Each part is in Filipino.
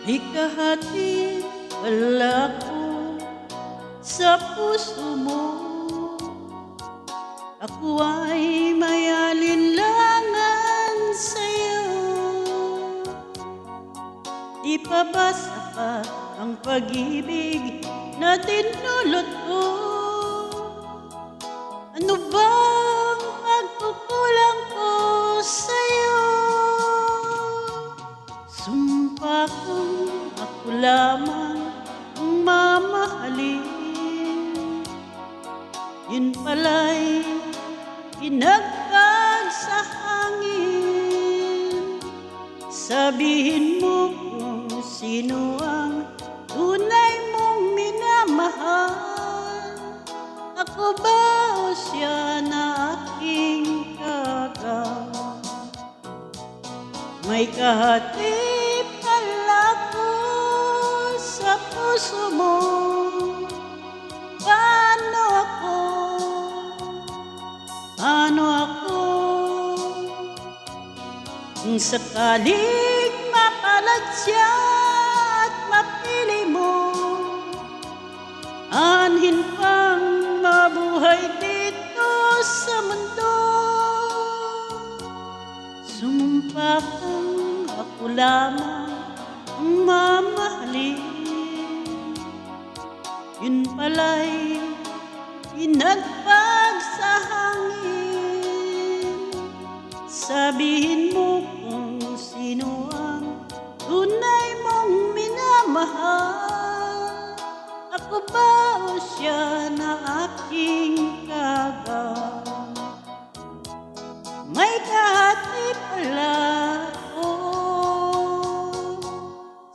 Ikahati pala ko sa puso mo. Ako ay may alinlangan sa'yo. Di pa ba sapat ang pag-ibig na dinulot ko? Ano bang pagkukulang ko sa'yo? Sumpa kong ako lamang ang mamahalin. Yun pala'y inagpag sa hangin. Sabihin mo kung sino ang tunay mong minamahal. Ako ba o siya na aking kagawa? May kahati pala ko sa puso mo. Paano ako? Paano ako? Kung sakaling mapalad siya at mapili mo, anhin pang mabuhay dito sa mundo. Sumumpa kang ako lamang ang mamahalin. Yun pala'y inagpag sa hangin. Sabihin mo kung sino ang tunay mong minamahal. Ako ba o siya na aking kagawa? May kahati pala ako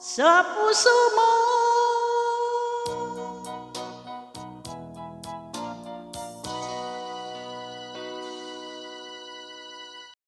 sa puso mo.